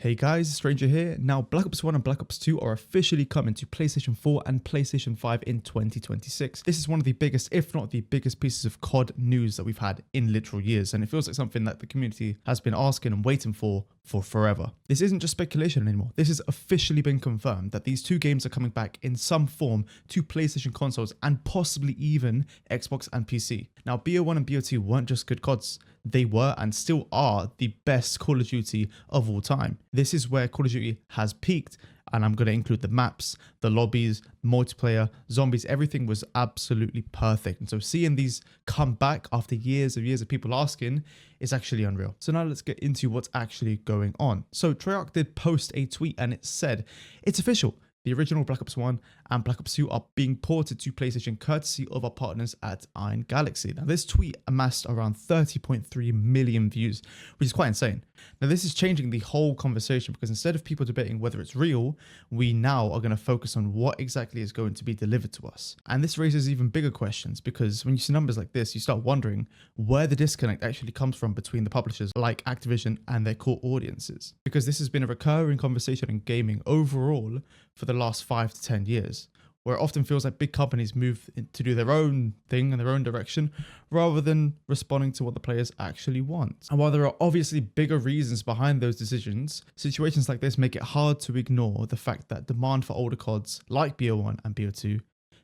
Hey guys, Stranger here. Now, Black Ops 1 and Black Ops 2 are officially coming to PlayStation 4 and PlayStation 5 in 2026. This is one of the biggest, if not the biggest pieces of COD news that we've had in literal years, and it feels like something that the community has been asking and waiting for forever. This isn't just speculation anymore. This has officially been confirmed that these two games are coming back in some form to PlayStation consoles and possibly even Xbox and PC. Now, BO1 and BO2 weren't just good CODs. They were and still are the best Call of Duty of all time. This is where Call of Duty has peaked, and I'm going to include the maps, the lobbies, multiplayer, zombies, everything was absolutely perfect. And so seeing these come back after years of people asking is actually unreal. So now let's get into what's actually going on. So Treyarch did post a tweet and it said, "It's official. The original Black Ops 1 and Black Ops 2 are being ported to PlayStation courtesy of our partners at Iron Galaxy." Now, this tweet amassed around 30.3 million views, which is quite insane. Now, this is changing the whole conversation because instead of people debating whether it's real, we now are going to focus on what exactly is going to be delivered to us. And this raises even bigger questions because when you see numbers like this, you start wondering where the disconnect actually comes from between the publishers like Activision and their core audiences. Because this has been a recurring conversation in gaming overall for the last 5 to 10 years, where it often feels like big companies move to do their own thing in their own direction rather than responding to what the players actually want. And while there are obviously bigger reasons behind those decisions, situations like this make it hard to ignore the fact that demand for older CODs like BO1 and BO2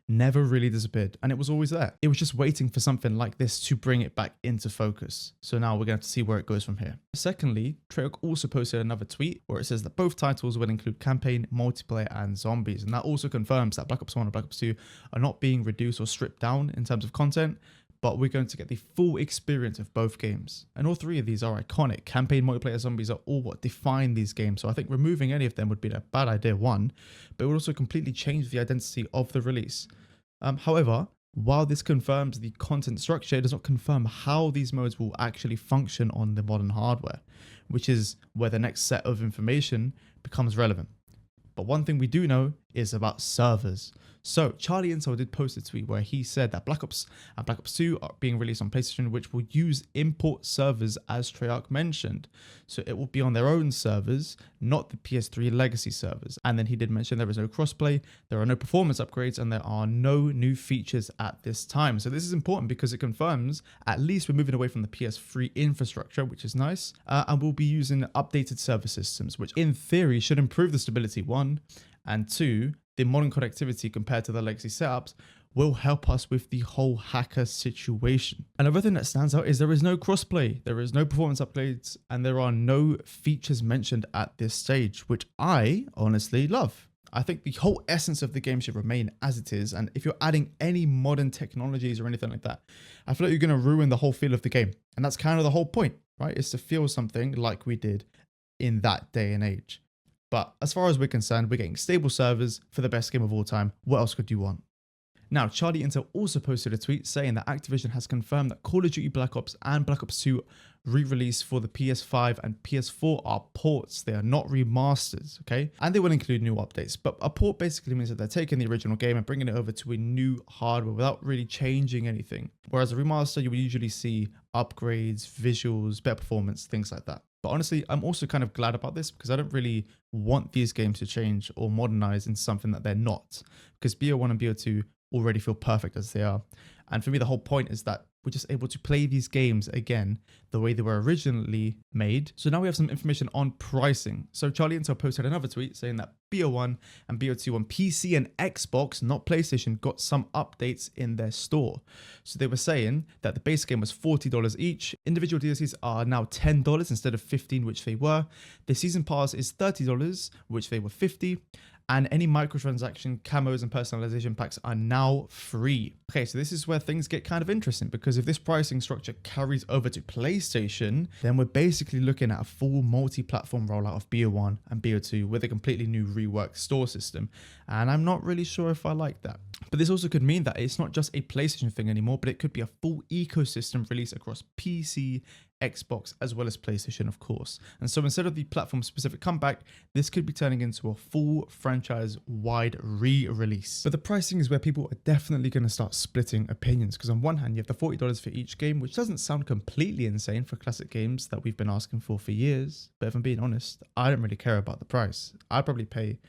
never really disappeared, and it was always there. It was just waiting for something like this to bring it back into focus. So now we're going to have to see where it goes from here. Secondly, Treyarch also posted another tweet where it says that both titles will include campaign, multiplayer, and zombies, and that also confirms that Black Ops 1 and Black Ops 2 are not being reduced or stripped down in terms of content, but we're going to get the full experience of both games. And all three of these are iconic. Campaign, multiplayer, zombies are all what define these games. So I think removing any of them would be a bad idea, one, but it would also completely change the identity of the release. However, while this confirms the content structure, it does not confirm how these modes will actually function on the modern hardware, which is where the next set of information becomes relevant. But one thing we do know is about servers. So Charlie Intel did post a tweet where he said that Black Ops and Black Ops 2 are being released on PlayStation, which will use import servers as Treyarch mentioned. So it will be on their own servers, not the PS3 legacy servers. And then he did mention there is no crossplay, there are no performance upgrades, and there are no new features at this time. So this is important because it confirms at least we're moving away from the PS3 infrastructure, which is nice, and we'll be using updated server systems, which in theory should improve the stability, one, and two, the modern connectivity compared to the legacy setups will help us with the whole hacker situation. Another thing that stands out is there is no crossplay, there is no performance upgrades, and there are no features mentioned at this stage, which I honestly love. I think the whole essence of the game should remain as it is, and if you're adding any modern technologies or anything like that, I feel like you're going to ruin the whole feel of the game. And that's kind of the whole point, right? Is to feel something like we did in that day and age. But as far as we're concerned, we're getting stable servers for the best game of all time. What else could you want? Now, Charlie Intel also posted a tweet saying that Activision has confirmed that Call of Duty Black Ops and Black Ops 2 re-release for the PS5 and PS4 are ports. They are not remasters, okay? And they will include new updates. But a port basically means that they're taking the original game and bringing it over to a new hardware without really changing anything. Whereas a remaster, you would usually see upgrades, visuals, better performance, things like that. But honestly, I'm also kind of glad about this because I don't really want these games to change or modernize into something that they're not. Because BO1 and BO2 already feel perfect as they are. And for me, the whole point is that we're just able to play these games again the way they were originally made. So now we have some information on pricing. So Charlie Intel posted another tweet saying that BO1 and BO2 on PC and Xbox, not PlayStation, got some updates in their store. So they were saying that the base game was $40 each. Individual DLCs are now $10 instead of $15, which they were. The season pass is $30, which they were $50. And any microtransaction, camos, and personalization packs are now free. Okay, so this is where things get kind of interesting because if this pricing structure carries over to PlayStation, then we're basically looking at a full multi-platform rollout of BO1 and BO2 with a completely new reworked store system. And I'm not really sure if I like that. But this also could mean that it's not just a PlayStation thing anymore, but it could be a full ecosystem release across PC, Xbox as well as PlayStation, of course. And so instead of the platform-specific comeback, this could be turning into a full franchise-wide re-release. But the pricing is where people are definitely going to start splitting opinions, because on one hand, you have the $40 for each game, which doesn't sound completely insane for classic games that we've been asking for years. But if I'm being honest, I don't really care about the price. I'd probably pay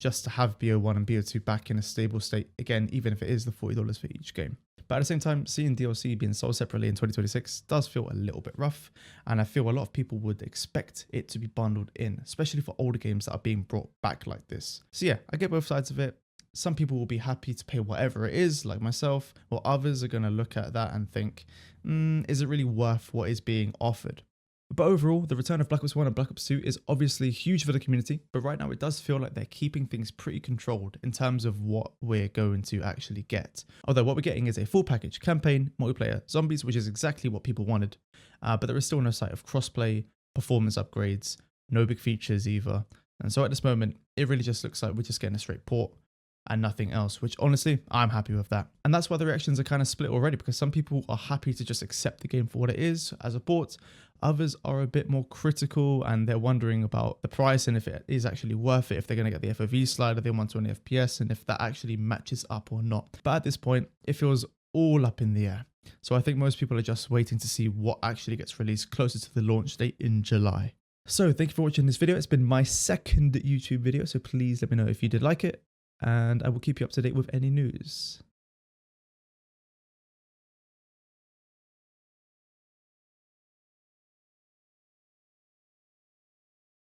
just to have BO1 and BO2 back in a stable state, again, even if it is the $40 for each game. But at the same time, seeing DLC being sold separately in 2026 does feel a little bit rough, and I feel a lot of people would expect it to be bundled in, especially for older games that are being brought back like this. So yeah, I get both sides of it. Some people will be happy to pay whatever it is, like myself, while others are going to look at that and think, is it really worth what is being offered? But overall, the return of Black Ops 1 and Black Ops 2 is obviously huge for the community, but right now it does feel like they're keeping things pretty controlled in terms of what we're going to actually get. Although what we're getting is a full package, campaign, multiplayer, zombies, which is exactly what people wanted, but there is still no sight of crossplay, performance upgrades, no big features either. And so at this moment, it really just looks like we're just getting a straight port and nothing else, which honestly, I'm happy with that. And that's why the reactions are kind of split already, because some people are happy to just accept the game for what it is as a port. Others are a bit more critical and they're wondering about the price and if it is actually worth it, if they're going to get the FOV slider, they want 120 FPS, and if that actually matches up or not. But at this point, it feels all up in the air. So I think most people are just waiting to see what actually gets released closer to the launch date in July. So thank you for watching this video. It's been my second YouTube video, so please let me know if you did like it, and I will keep you up to date with any news.